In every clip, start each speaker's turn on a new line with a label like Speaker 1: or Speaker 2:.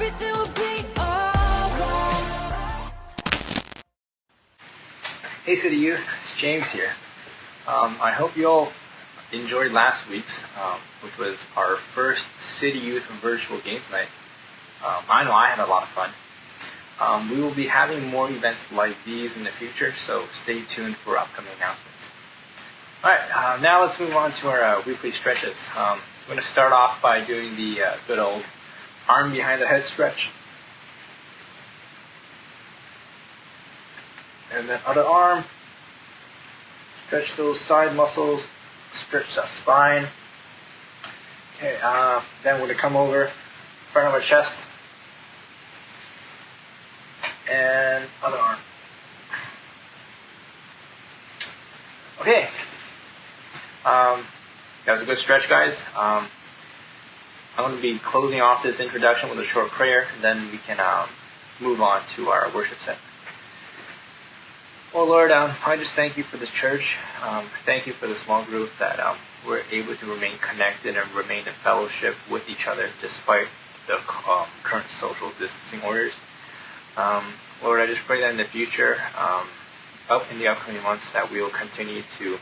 Speaker 1: everything will be alright.
Speaker 2: Hey City Youth, it's James here. I hope you all enjoyed last week's, which was our first City Youth virtual games night. I know I had a lot of fun. We will be having more events like these in the future, so stay tuned for upcoming announcements. Alright, now let's move on to our weekly stretches. I'm going to start off by doing the good old arm behind the head stretch. And then other arm. Stretch those side muscles. Stretch that spine. Okay, then we're going to come over in front of our chest. And other arm. Okay. That was a good stretch, guys. I'm going to be closing off this introduction with a short prayer, and then we can move on to our worship set. Well, Lord, I just thank you for this church. Thank you for the small group that we're able to remain connected and remain in fellowship with each other despite the current social distancing orders. Lord, I just pray that in the future, in the upcoming months, that we will continue to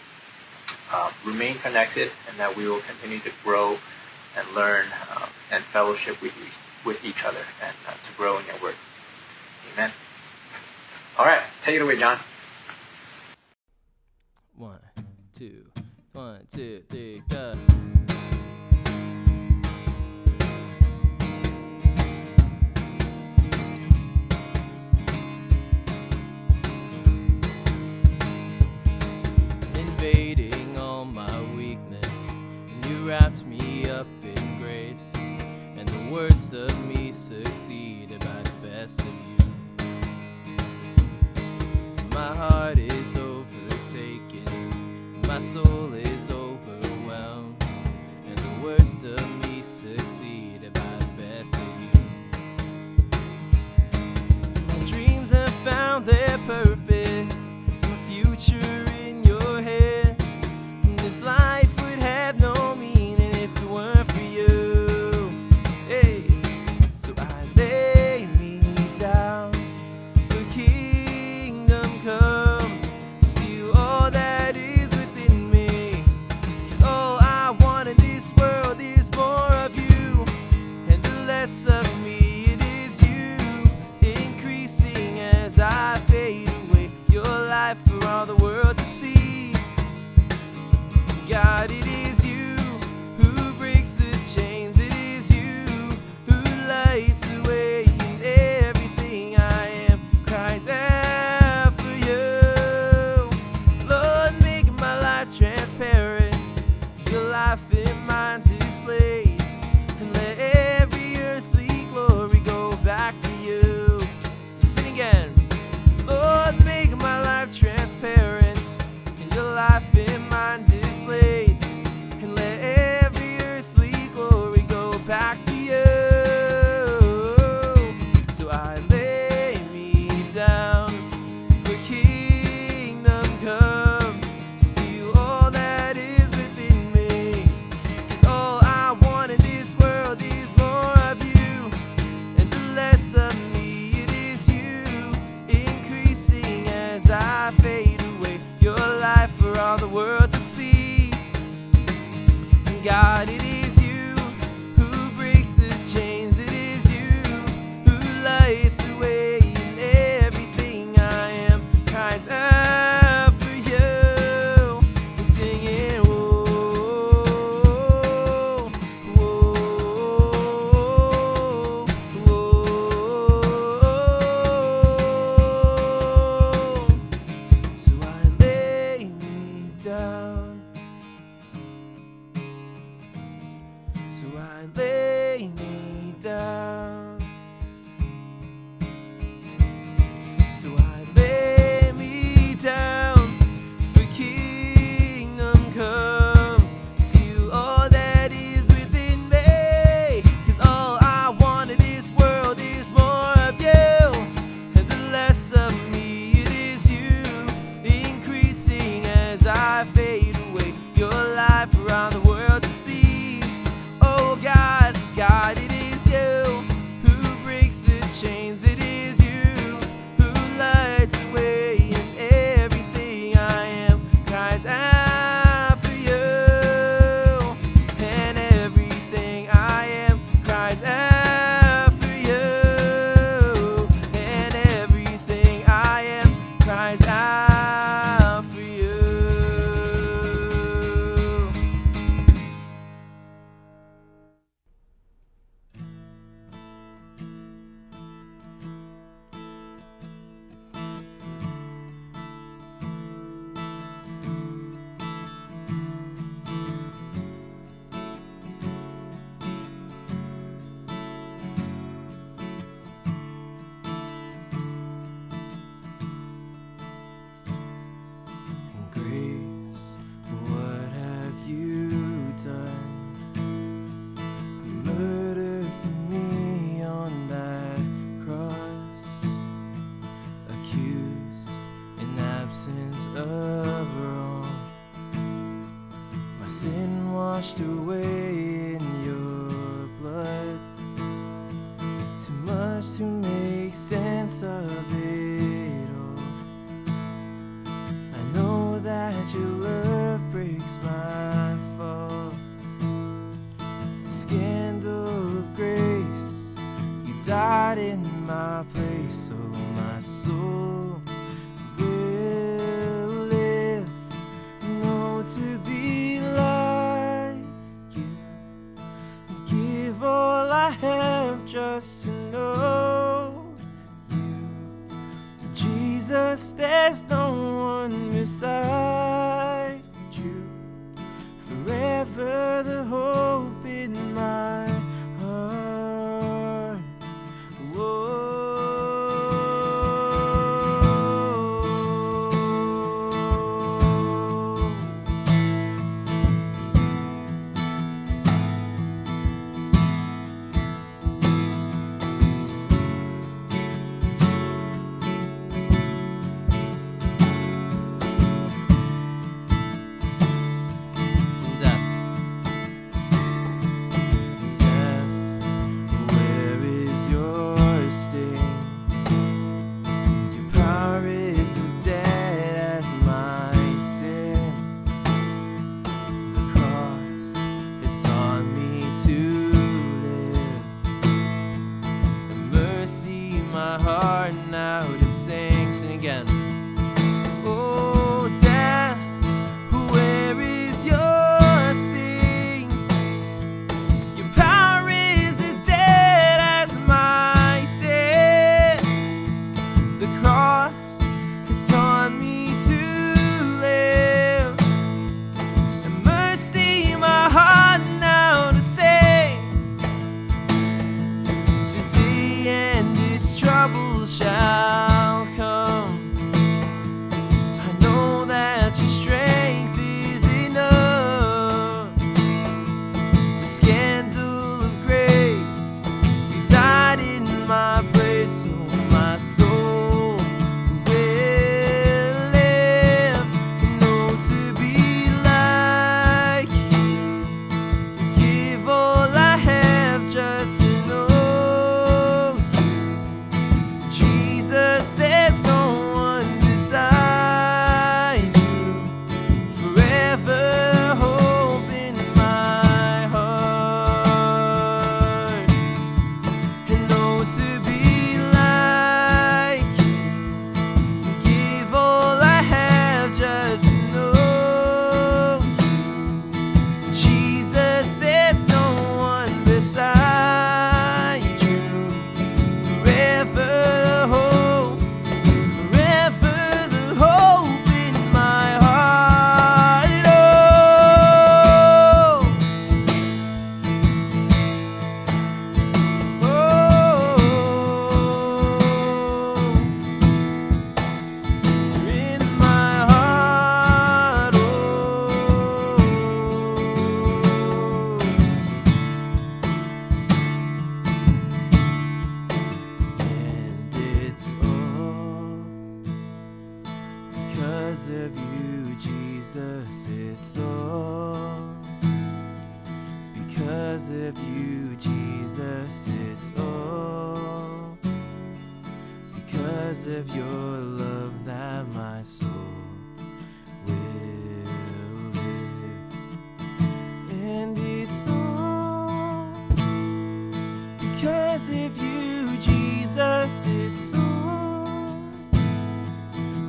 Speaker 2: remain connected and that we will continue to grow and learn and fellowship with each other and to grow in your word. Amen. All right, take it away, John.
Speaker 3: 1, 2, 1, 2, 3, go. Invading all my weakness, and you wrapped me up in grace, and the worst of me succeeded by the best of you. My heart is overtaken, my soul is overwhelmed, and the worst of me succeeded by the best of you. My dreams have found their purpose, my future in your hands, and this life would have no meaning if it weren't for you. Hey, so I lay me down for kingdom come, steal all that is within me, 'cause all I want in this world is more of you, and the less of me it is you, increasing as I fade away, your life for all the world to see. God, it is you who breaks the chains, it is you who lights the way, and everything I am cries out for you. Lord, make my life transparent, your life in mine displayed, and let every earthly glory go back to you. Sing again. Lord, make my life transparent, and your life in mine displayed, and let every earthly glory go back to you. So I lay me down for kingdom come, steal all that is within me, 'cause all I want in this world is more of you, and the less of me it is you, increasing as I fade away, your life for all the world to see. And God, it is you who breaks the chains, it is you who lights the way, and everything I am cries out for you. I'm singing, whoa, whoa, whoa. So I lay me down. So I lay me down. So I lay me down for kingdom come, steal all that is within me, 'cause all I want in this world is more of you, and the less of me it is you, increasing as I fade away, your life around the world to see. Oh God, God, it is you who scandal of grace. You died in my place, so my soul will live. No, to be like you, give all I have just to know you. Jesus, there's no one beside you. Forever the hope in my heart. Some death. Death, where is your sting? Your power is as dead as my sin. The cross has taught me to live. And mercy, my heart now to sing. Sing again. Oh, death, where is your sting? Your power is as dead as my sin. The cross has taught me to live. And mercy, my heart now to sing. Today and its trouble shall come. I know that your strength is enough. The scandal of grace, you died in my place, so my soul will live. No, to be like you, give all I have just to know you. Jesus, there's no one beside you. Forever hope in my heart. And no, to be like you, give all I have just to know you. Jesus, there's no one beside you. Forever the hope, forever the hope in my heart. Oh, in my heart. And it's all because of you, Jesus. It's all because of you, Jesus. It's all because of your love that my soul will live. And it's all because of you, Jesus. It's all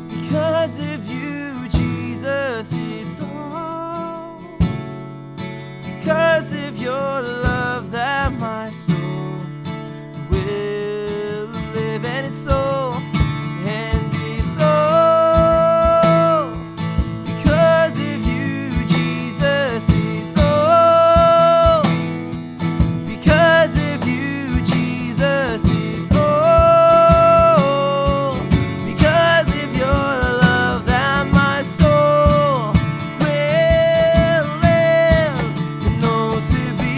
Speaker 3: because of you, Jesus. It's all because of your love that my soul will live. And it's all, and it's all because of you, Jesus. It's all because of you, Jesus. It's all because of your love that my soul will live. And no, to be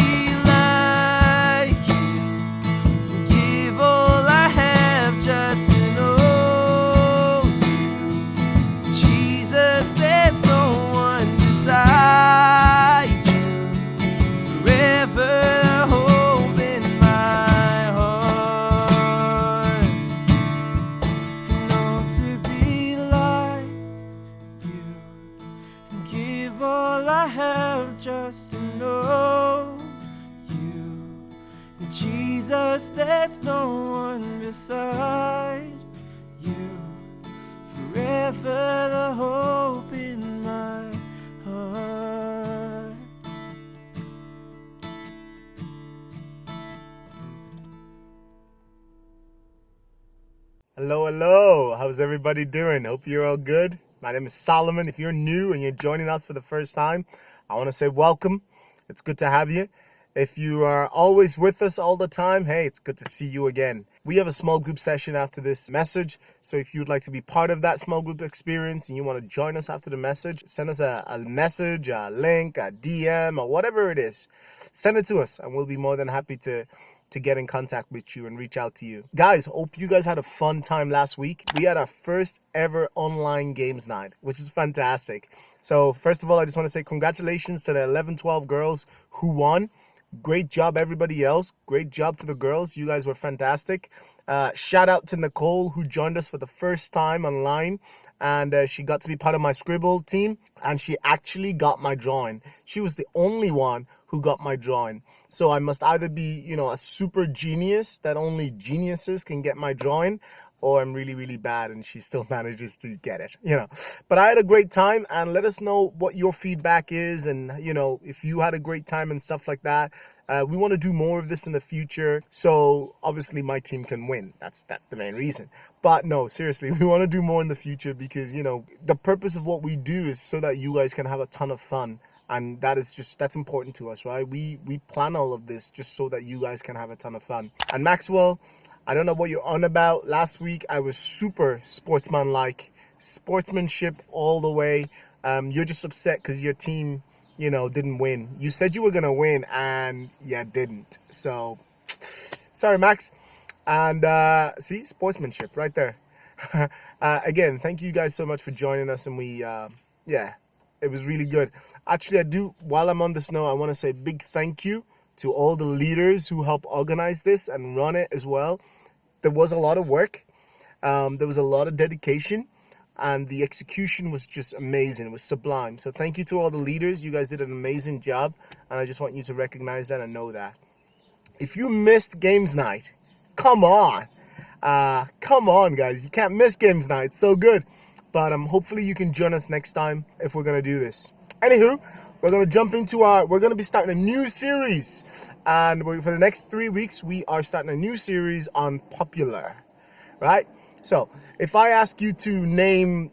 Speaker 3: Jesus, there's no one beside you. Forever the hope in my heart.
Speaker 4: Hello. How's everybody doing? Hope you're all good. My name is Solomon. If you're new and you're joining us for the first time, I want to say welcome. It's good to have you. If you are always with us all the time, hey, it's good to see you again. We have a small group session after this message. So if you'd like to be part of that small group experience and you want to join us after the message, send us a message, a link, a DM, or whatever it is. Send it to us and we'll be more than happy to get in contact with you and reach out to you. Guys, hope you guys had a fun time last week. We had our first ever online games night, which is fantastic. So first of all, I just want to say congratulations to the 11-12 girls who won. Great job, everybody else. Great job to the girls. You guys were fantastic. Shout out to Nicole, who joined us for the first time online. And she got to be part of my Scribble team. And she actually got my drawing. She was the only one who got my drawing. So I must either be, a super genius that only geniuses can get my drawing, or I'm really, really bad and she still manages to get it, But I had a great time, and let us know what your feedback is, and, if you had a great time and stuff like that. We want to do more of this in the future, so obviously my team can win. That's the main reason. But no, seriously, we want to do more in the future because, the purpose of what we do is so that you guys can have a ton of fun. And that's important to us, right? We plan all of this just so that you guys can have a ton of fun. And Maxwell, I don't know what you're on about. Last week, I was super sportsmanlike, sportsmanship all the way. You're just upset because your team, didn't win. You said you were going to win and you didn't. So, sorry, Max. And see, sportsmanship right there. Again, thank you guys so much for joining us. And it was really good. Actually, while I'm on this note, I want to say a big thank you to all the leaders who helped organize this and run it as well. There was a lot of work. There was a lot of dedication. And the execution was just amazing. It was sublime. So thank you to all the leaders. You guys did an amazing job. And I just want you to recognize that and know that. If you missed Games Night, come on. Come on, guys. You can't miss Games Night. It's so good. But hopefully you can join us next time if we're going to do this. Anywho, we're going to jump into we're going to be starting a new series. And for the next 3 weeks, we are starting a new series on popular, right? So if I ask you to name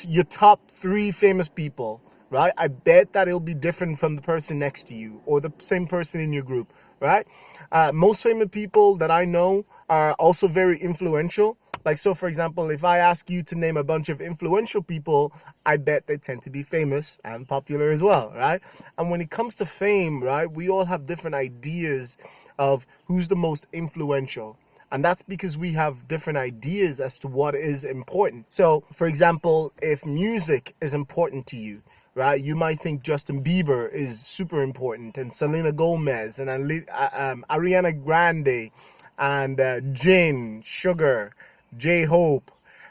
Speaker 4: your top 3 famous people, right? I bet that it'll be different from the person next to you or the same person in your group, right? Most famous people that I know are also very influential. Like, so for example, if I ask you to name a bunch of influential people, I bet they tend to be famous and popular as well, right? And when it comes to fame, right, we all have different ideas of who's the most influential. And that's because we have different ideas as to what is important. So, for example, if music is important to you, right, you might think Justin Bieber is super important, and Selena Gomez, and Ariana Grande, and Jin, Sugar, J-Hope,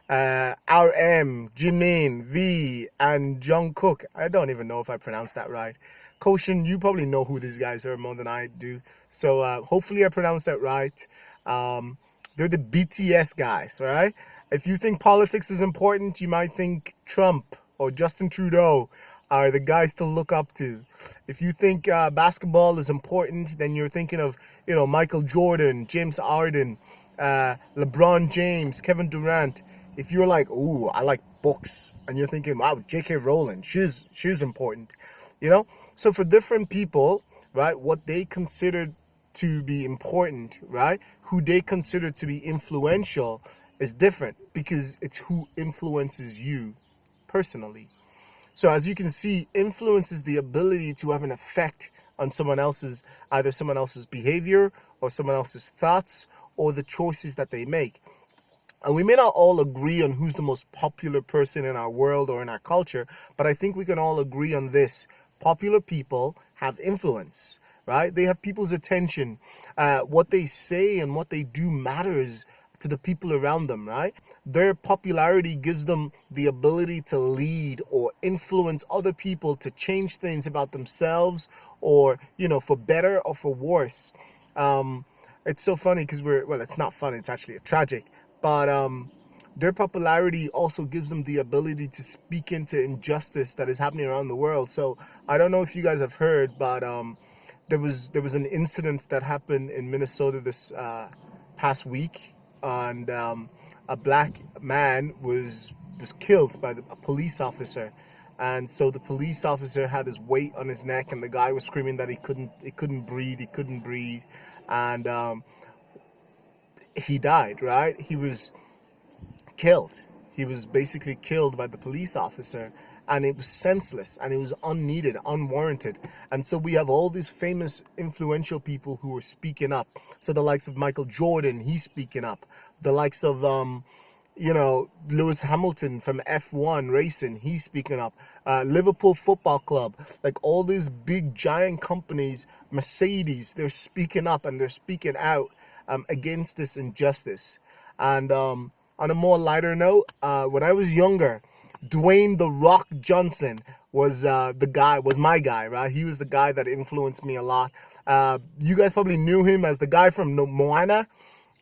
Speaker 4: RM, Jimin, V, and Jungkook. I don't even know if I pronounced that right. Koshin, you probably know who these guys are more than I do. So hopefully I pronounced that right. They're the BTS guys, right? If you think politics is important, you might think Trump or Justin Trudeau are the guys to look up to. If you think basketball is important, then you're thinking of, Michael Jordan, James Harden, LeBron James, Kevin Durant. If you're like, ooh, I like books, and you're thinking, wow, J.K. Rowling, she's important, So for different people, right, what they consider to be important, right, who they consider to be influential is different because it's who influences you personally. So as you can see, influence is the ability to have an effect on either someone else's behavior or someone else's thoughts or the choices that they make. And we may not all agree on who's the most popular person in our world or in our culture, but I think we can all agree on this. Popular people have influence, right? They have people's attention. What they say and what they do matters to the people around them, right? Their popularity gives them the ability to lead or influence other people to change things about themselves or, for better or for worse. it's so funny because it's not funny, it's actually tragic, but their popularity also gives them the ability to speak into injustice that is happening around the world. So I don't know if you guys have heard, but there was an incident that happened in Minnesota this past week, and a black man was killed by a police officer. And so the police officer had his weight on his neck, and the guy was screaming that he couldn't breathe, and he died. Right? He was killed. He was basically killed by the police officer, and it was senseless, and it was unneeded, unwarranted. And so we have all these famous, influential people who are speaking up. So the likes of Michael Jordan, he's speaking up. The likes of Lewis Hamilton from F1 racing, he's speaking up. Liverpool Football Club, like all these big giant companies, Mercedes, they're speaking up and they're speaking out against this injustice. And on a more lighter note, when I was younger, Dwayne "The Rock" Johnson was my guy, right? He was the guy that influenced me a lot. You guys probably knew him as the guy from Moana.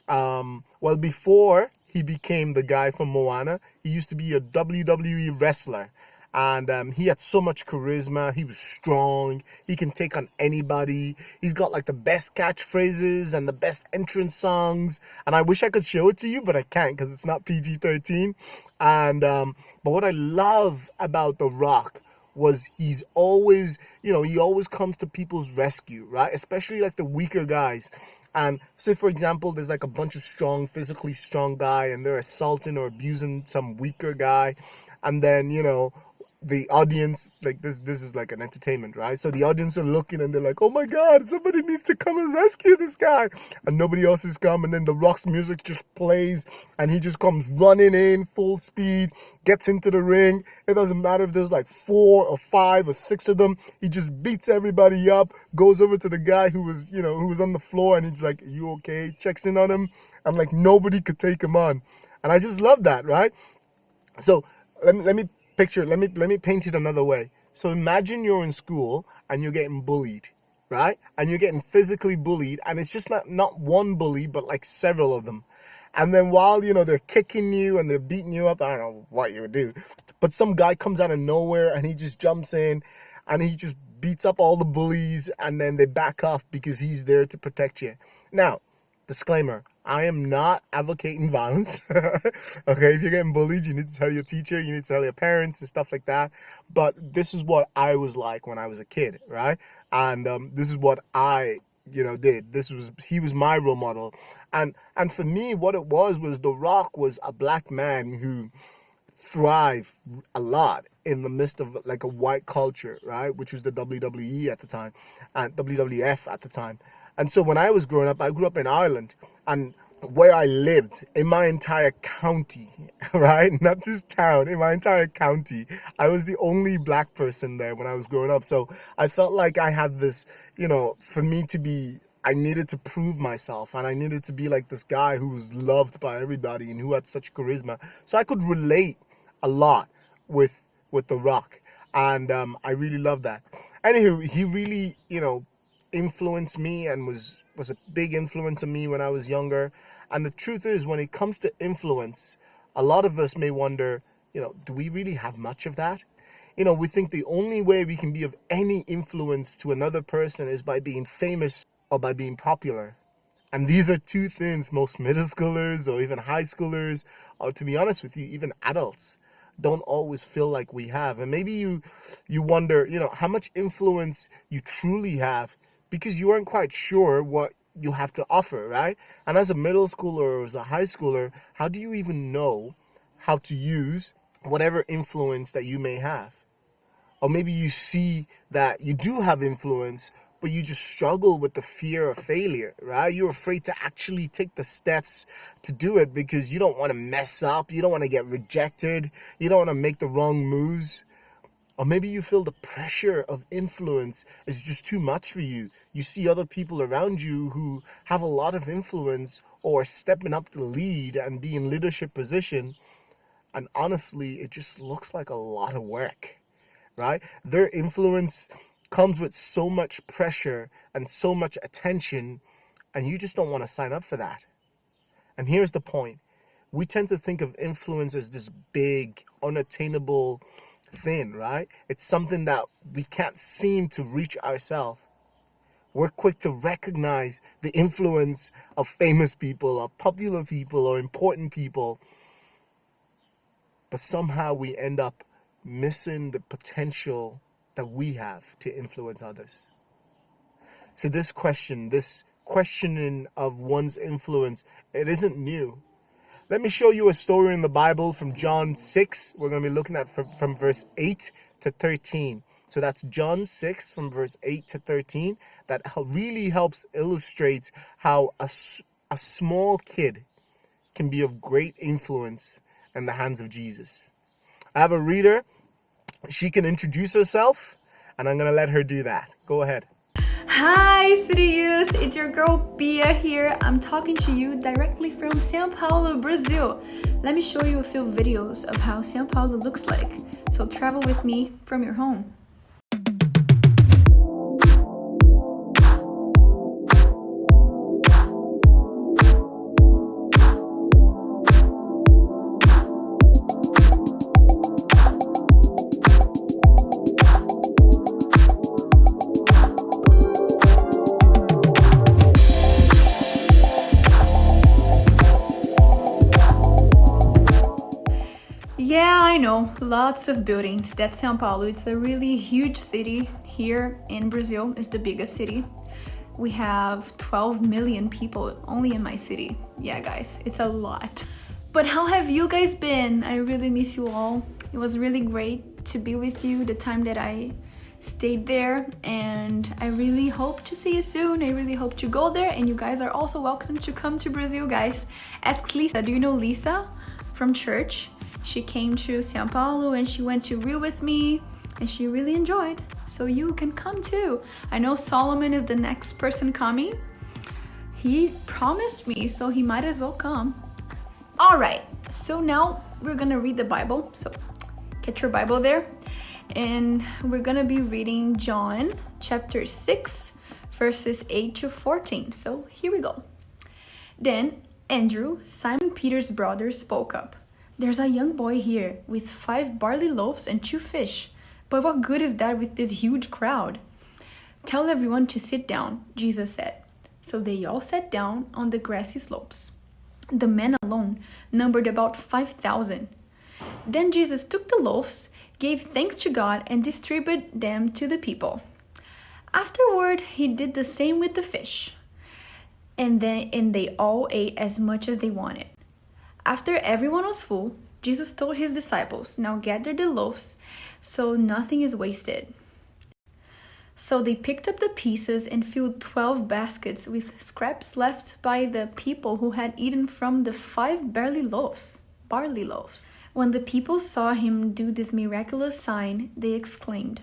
Speaker 4: Well, before he became the guy from Moana, he used to be a WWE wrestler. And he had so much charisma. He was strong. He can take on anybody. He's got like the best catchphrases and the best entrance songs. And I wish I could show it to you, but I can't because it's not PG-13. And but what I love about The Rock was he's always, he always comes to people's rescue, right? Especially like the weaker guys. And say, for example, there's like a bunch of physically strong guy, and they're assaulting or abusing some weaker guy. And then, the audience, like this is like an entertainment, right? So the audience are looking and they're like, oh my God, somebody needs to come and rescue this guy. And nobody else is come. And then The Rock's music just plays and he just comes running in full speed, gets into the ring. It doesn't matter if there's like 4 or 5 or 6 of them. He just beats everybody up, goes over to the guy who was on the floor, and he's like, are you okay? Checks in on him. And like nobody could take him on. And I just love that, right? So let me paint it another way. So imagine you're in school and you're getting bullied, right? And you're getting physically bullied, and it's just not one bully, but like several of them. And then while, they're kicking you and they're beating you up, I don't know what you would do, but some guy comes out of nowhere and he just jumps in and he just beats up all the bullies, and then they back off because he's there to protect you. Now, disclaimer, I am not advocating violence. Okay, if you're getting bullied, you need to tell your teacher, you need to tell your parents and stuff like that. But this is what I was like when I was a kid, right? And this is what I, did. He was my role model. And for me, what it was The Rock was a black man who thrived a lot in the midst of like a white culture, right? Which was the WWE at the time and WWF at the time. And so when I was growing up, I grew up in Ireland, and where I lived, in my entire county, right? Not just town, in my entire county, I was the only black person there when I was growing up. So I felt like I had this, for me to be, I needed to prove myself, and I needed to be like this guy who was loved by everybody and who had such charisma. So I could relate a lot with The Rock, and I really love that. Anywho, he really, influenced me and was a big influence on me when I was younger. And the truth is, when it comes to influence, a lot of us may wonder, do we really have much of that? We think the only way we can be of any influence to another person is by being famous or by being popular. And these are two things most middle schoolers or even high schoolers, or to be honest with you, even adults, don't always feel like we have. And maybe you wonder, how much influence you truly have, because you aren't quite sure what you have to offer, right? And as a middle schooler or as a high schooler, how do you even know how to use whatever influence that you may have? Or maybe you see that you do have influence, but you just struggle with the fear of failure, right? You're afraid to actually take the steps to do it because you don't want to mess up. You don't want to get rejected. You don't want to make the wrong moves. Or maybe you feel the pressure of influence is just too much for you. You see other people around you who have a lot of influence or stepping up to lead and be in leadership position. And honestly, it just looks like a lot of work, right? Their influence comes with so much pressure and so much attention, and you just don't want to sign up for that. And here's the point. We tend to think of influence as this big, unattainable thing, right? It's something that we can't seem to reach ourselves. We're quick to recognize the influence of famous people, or popular people, or important people. But somehow we end up missing the potential that we have to influence others. So this questioning of one's influence, it isn't new. Let me show you a story in the Bible from John 6. We're going to be looking at from verse 8 to 13. So that's John 6 from verse 8 to 13. That really helps illustrate how a small kid can be of great influence in the hands of Jesus. I have a reader. She can introduce herself, and I'm going to let her do that. Go ahead.
Speaker 5: Hi City Youth, it's your girl Bia here. I'm talking to you directly from São Paulo, Brazil. Let me show you a few videos of how São Paulo looks like. So travel with me from your home. Yeah, I know, lots of buildings. That's São Paulo. It's a really huge city here in Brazil. It's the biggest city. We have 12 million people only in my city. Yeah, guys, it's a lot. But how have you guys been? I really miss you all. It was really great to be with you the time that I stayed there, and I really hope to see you soon. I really hope to go there, and you guys are also welcome to come to Brazil, guys. Ask Lisa. Do you know Lisa from church? She came to São Paulo and she went to Rio with me and she really enjoyed. So you can come too. I know Solomon is the next person coming. He promised me, so he might as well come. All right, so now we're gonna read the Bible. So get your Bible there. And we're gonna be reading John chapter 6, verses 8 to 14. So here we go. Then Andrew, Simon Peter's brother, spoke up. There's a young boy here with 5 barley loaves and 2 fish. But what good is that with this huge crowd? Tell everyone to sit down, Jesus said. So they all sat down on the grassy slopes. The men alone numbered about 5,000. Then Jesus took the loaves, gave thanks to God, and distributed them to the people. Afterward, he did the same with the fish. And they all ate as much as they wanted. After everyone was full, Jesus told his disciples, now gather the loaves so nothing is wasted. So they picked up the pieces and filled 12 baskets with scraps left by the people who had eaten from the 5 barley loaves. When the people saw him do this miraculous sign, they exclaimed,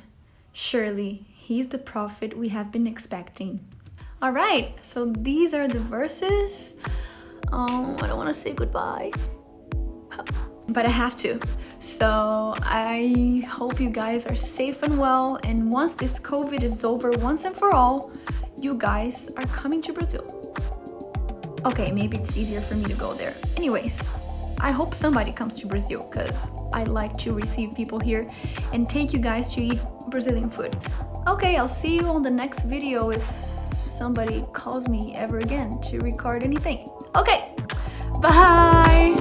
Speaker 5: surely he's the prophet we have been expecting. All right, so these are the verses. I don't want to say goodbye, but I have to. So I hope you guys are safe and well. And once this COVID is over once and for all, you guys are coming to Brazil. Okay, maybe it's easier for me to go there. Anyways, I hope somebody comes to Brazil because I like to receive people here and take you guys to eat Brazilian food. Okay, I'll see you on the next video if somebody calls me ever again to record anything. Okay, bye.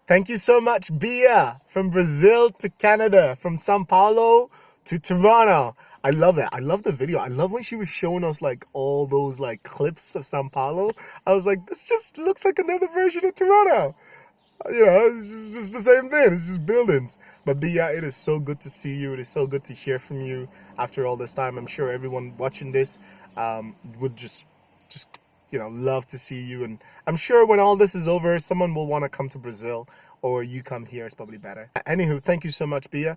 Speaker 4: Thank you so much, Bia, from Brazil to Canada, from São Paulo to Toronto. I love it. I love the video. I love when she was showing us like all those like clips of São Paulo. I was like, this just looks like another version of Toronto. You know, it's just the same thing. It's just buildings. But Bia, it is so good to see you. It is so good to hear from you after all this time. I'm sure everyone watching this would just love to see you. And I'm sure when all this is over, someone will want to come to Brazil, or you come here. It's probably better. Anywho, thank you so much, Bia.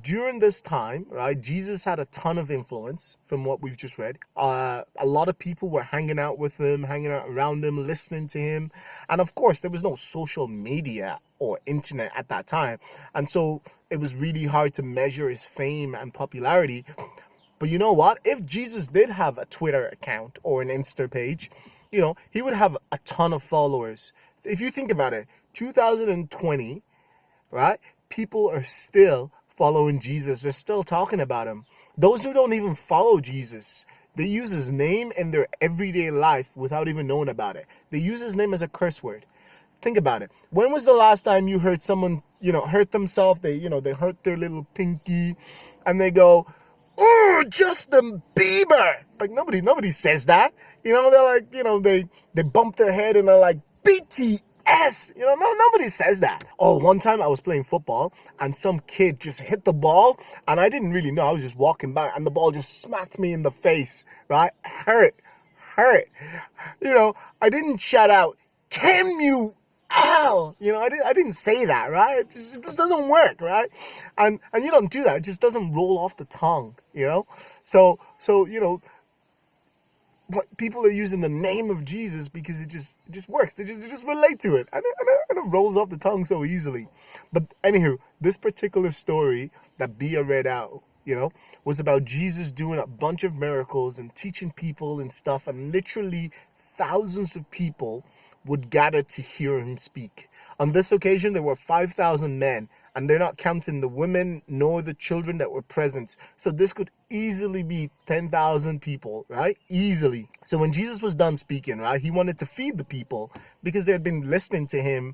Speaker 4: During this time, right, Jesus had a ton of influence from what we've just read. A lot of people were hanging out with him, hanging out around him, listening to him. And of course, there was no social media or internet at that time. And so it was really hard to measure his fame and popularity. But you know what? If Jesus did have a Twitter account or an Insta page, he would have a ton of followers. If you think about it, 2020, right? People are still following Jesus. They're still talking about him. Those who don't even follow Jesus, they use his name in their everyday life without even knowing about it. They use his name as a curse word. Think about it. When was the last time you heard someone, hurt themselves? They hurt their little pinky and they go, "Oh, Justin Bieber." Like nobody says that. They're like, they bump their head and they're like, "BTS." Nobody says that. Oh, one time I was playing football and some kid just hit the ball and I didn't really know. I was just walking by and the ball just smacked me in the face, right? Hurt. I didn't shout out, "Can you Ow!" I didn't say that, right? It just doesn't work, right? And you don't do that. It just doesn't roll off the tongue, So but people are using the name of Jesus because it just works. They just relate to it, and it rolls off the tongue so easily. But anywho, this particular story that Bia read out, was about Jesus doing a bunch of miracles and teaching people and stuff, and literally thousands of people would gather to hear him speak. On this occasion, there were 5,000 men, and they're not counting the women nor the children that were present. So this could easily be 10,000 people, right? Easily. So when Jesus was done speaking, right, he wanted to feed the people because they had been listening to him,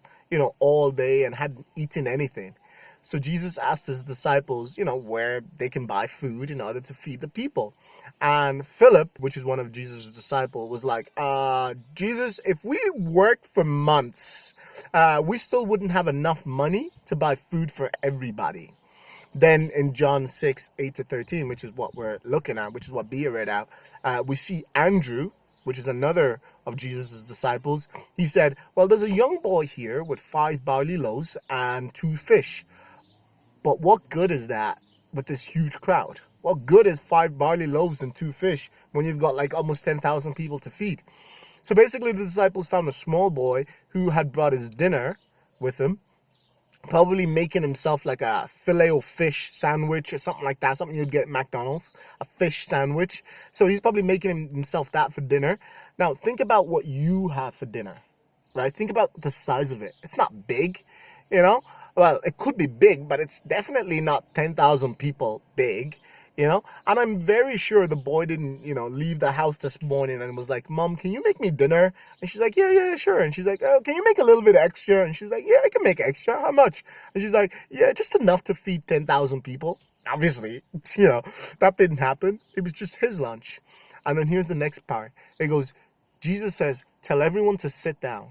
Speaker 4: all day and hadn't eaten anything. So Jesus asked his disciples, where they can buy food in order to feed the people. And Philip, which is one of Jesus' disciples, was like, Jesus, if we worked for months, we still wouldn't have enough money to buy food for everybody. Then in John 6, 8-13, which is what we're looking at, which is what Bia read out, we see Andrew, which is another of Jesus' disciples. He said, well, there's a young boy here with 5 barley loaves and 2 fish. But what good is that with this huge crowd? What good is 5 barley loaves and 2 fish when you've got like almost 10,000 people to feed? So basically the disciples found a small boy who had brought his dinner with him, probably making himself like a filet-o-fish sandwich or something like that, something you'd get at McDonald's, a fish sandwich. So he's probably making himself that for dinner. Now think about what you have for dinner, right? Think about the size of it. It's not big, Well, it could be big, but it's definitely not 10,000 people big, And I'm very sure the boy didn't, leave the house this morning and was like, "Mom, can you make me dinner?" And she's like, yeah, sure. And she's like, "Oh, can you make a little bit extra?" And she's like, "Yeah, I can make extra. How much?" And she's like, "Yeah, just enough to feed 10,000 people." Obviously, that didn't happen. It was just his lunch. And then here's the next part. It goes, Jesus says, "Tell everyone to sit down."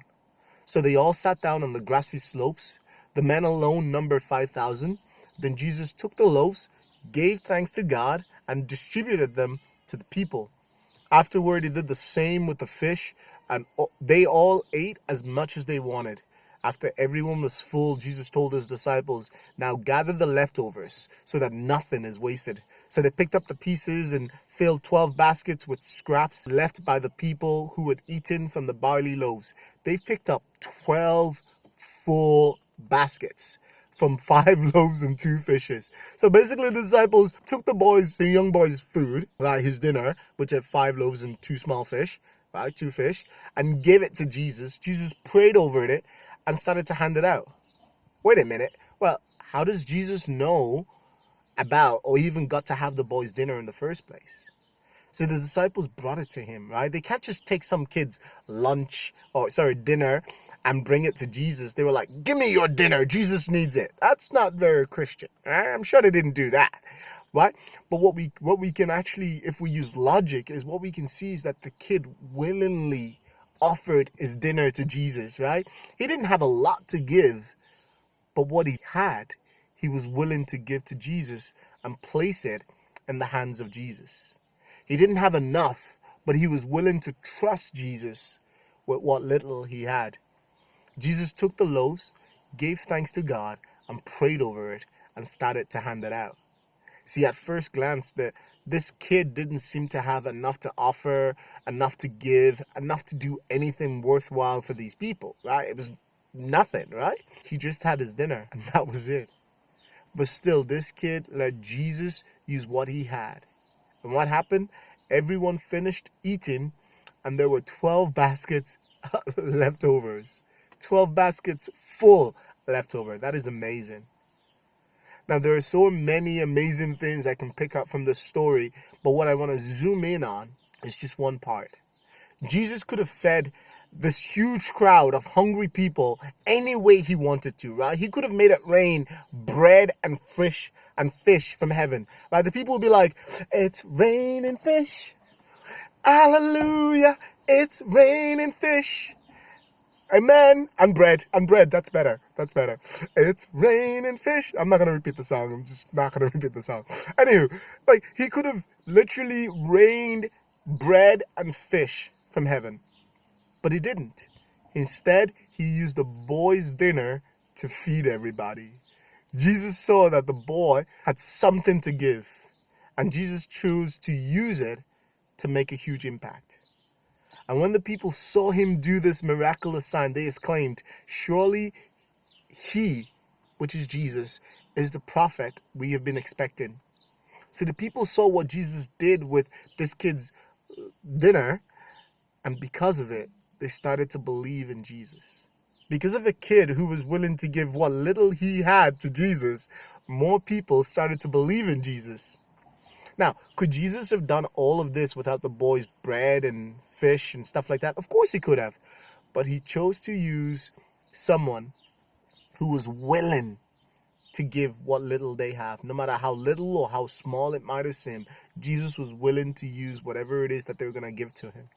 Speaker 4: So they all sat down on the grassy slopes. The men alone numbered 5,000. Then Jesus took the loaves, gave thanks to God, and distributed them to the people. Afterward, he did the same with the fish, and they all ate as much as they wanted. After everyone was full, Jesus told his disciples, "Now gather the leftovers so that nothing is wasted." So they picked up the pieces and filled 12 baskets with scraps left by the people who had eaten from the barley loaves. They picked up 12 full baskets from 5 loaves and 2 fishes. So basically the disciples took the young boy's food, right, his dinner, which had 5 loaves and 2 small fish, right, 2 fish, and gave it to Jesus. Jesus prayed over it and started to hand it out. Wait a minute. Well, how does Jesus know about or even got to have the boy's dinner in the first place? So the disciples brought it to him, right? They can't just take some kid's dinner and bring it to Jesus. They were like, "Give me your dinner. Jesus needs it." That's not very Christian. Right? I'm sure they didn't do that, right? But what we can actually, if we use logic, is what we can see is that the kid willingly offered his dinner to Jesus, right? He didn't have a lot to give, but what he had, he was willing to give to Jesus and place it in the hands of Jesus. He didn't have enough, but he was willing to trust Jesus with what little he had. Jesus took the loaves, gave thanks to God, and prayed over it, and started to hand it out. See, at first glance, this kid didn't seem to have enough to offer, enough to give, enough to do anything worthwhile for these people, right? It was nothing, right? He just had his dinner, and that was it. But still, this kid let Jesus use what he had. And what happened? Everyone finished eating, and there were 12 baskets leftovers. 12 baskets full leftover. That is amazing. Now, there are so many amazing things I can pick up from this story, but what I want to zoom in on is just one part. Jesus could have fed this huge crowd of hungry people any way he wanted to, right? He could have made it rain bread and fish from heaven. Right? The people would be like, it's raining fish. Hallelujah. It's raining fish. Amen. And bread. That's better. It's raining fish. I'm not going to repeat the song. I'm just not going to repeat the song. Anywho, like, he could have literally rained bread and fish from heaven. But he didn't. Instead, he used the boy's dinner to feed everybody. Jesus saw that the boy had something to give, and Jesus chose to use it to make a huge impact. And when the people saw him do this miraculous sign, they exclaimed, surely he, which is Jesus, is the prophet we have been expecting. So the people saw what Jesus did with this kid's dinner, and because of it, they started to believe in Jesus. Because of a kid who was willing to give what little he had to Jesus, more people started to believe in Jesus. Now, could Jesus have done all of this without the boy's bread and fish and stuff like that? Of course he could have. But he chose to use someone who was willing to give what little they have. No matter how little or how small it might have seemed, Jesus was willing to use whatever it is that they were going to give to him.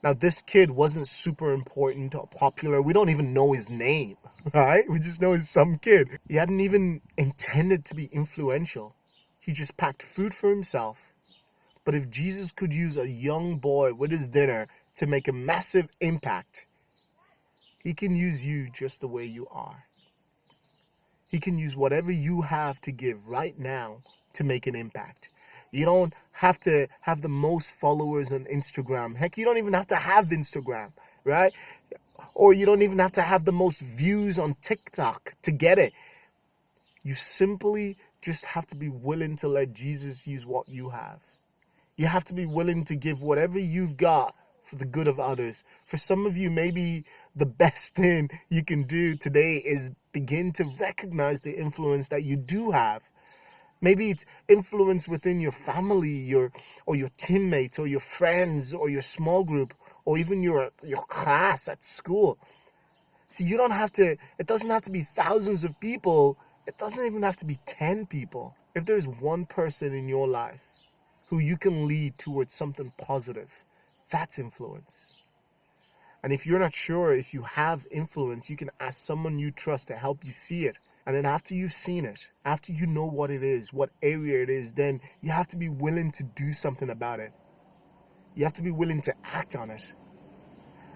Speaker 4: Now, this kid wasn't super important or popular. We don't even know his name, right? We just know he's some kid. He hadn't even intended to be influential. He just packed food for himself. But if Jesus could use a young boy with his dinner to make a massive impact, he can use you just the way you are. He can use whatever you have to give right now to make an impact. You don't have to have the most followers on Instagram. Heck, you don't even have to have Instagram, right? Or you don't even have to have the most views on TikTok to get it. You simply just have to be willing to let Jesus use what you have. You have to be willing to give whatever you've got for the good of others. For some of you, maybe the best thing you can do today is begin to recognize the influence that you do have. Maybe it's influence within your family, or your teammates, or your friends, or your small group, or even your class at school. See, you don't have to, it doesn't have to be thousands of people. It doesn't even have to be 10 people. If there's one person in your life who you can lead towards something positive, that's influence. And if you're not sure if you have influence, you can ask someone you trust to help you see it. And then after you've seen it, after you know what it is, what area it is, then you have to be willing to do something about it. You have to be willing to act on it.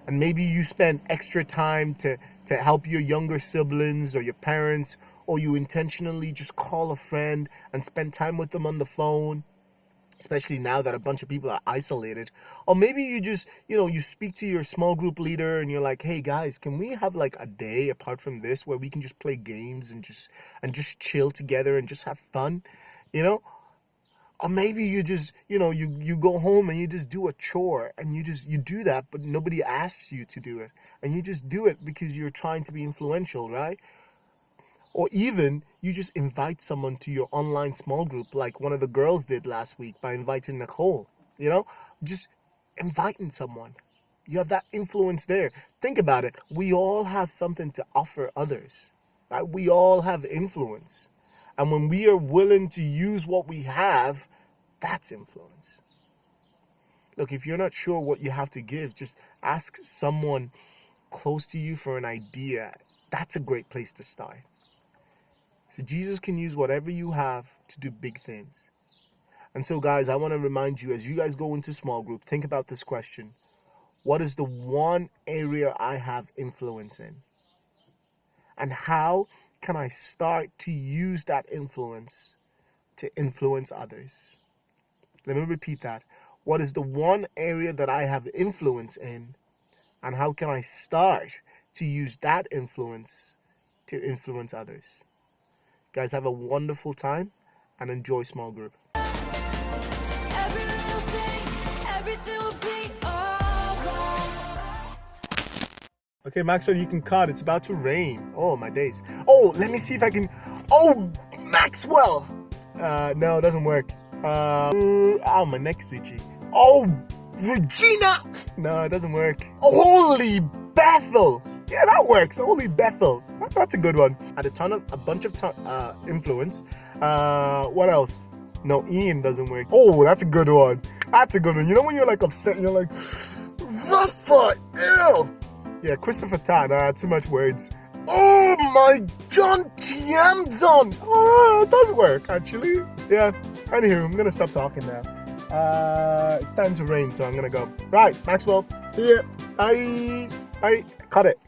Speaker 4: And maybe you spend extra time to help your younger siblings or your parents, or you intentionally just call a friend and spend time with them on the phone, especially now that a bunch of people are isolated. Or maybe you just, you speak to your small group leader and you're like, hey guys, can we have like a day apart from this where we can just play games and just chill together and just have fun, Or maybe you just, you go home and you just do a chore and you do that, but nobody asks you to do it. And you just do it because you're trying to be influential, right? Or even you just invite someone to your online small group like one of the girls did last week by inviting Nicole, just inviting someone. You have that influence there. Think about it. We all have something to offer others, right? We all have influence. And when we are willing to use what we have, that's influence. Look, if you're not sure what you have to give, just ask someone close to you for an idea. That's a great place to start. So Jesus can use whatever you have to do big things. And so guys, I want to remind you, as you guys go into small group, think about this question. What is the one area I have influence in? And how can I start to use that influence to influence others? Let me repeat that. What is the one area that I have influence in? And how can I start to use that influence to influence others? Guys, have a wonderful time and enjoy small group.
Speaker 1: everything will be alright.
Speaker 4: Okay, Maxwell, you can cut. It's about to rain. Oh, my days. Oh, let me see if I can... Oh, Maxwell! No, it doesn't work. Ow, my neck is itchy. Oh, Regina! No, it doesn't work. Holy Bethel! Yeah, that works. Holy Bethel. That's a good one. Had a bunch of influence. What else? No, Ian doesn't work. Oh, that's a good one. That's a good one. You know when you're like upset and you're like, Rafa, ew. Yeah, Christopher Tan. Too much words. Oh my John Tiamzon. Oh, it does work actually. Yeah. Anywho, I'm gonna stop talking now. It's time to rain, so I'm gonna go. Right, Maxwell. See ya. Bye. Bye. Cut it.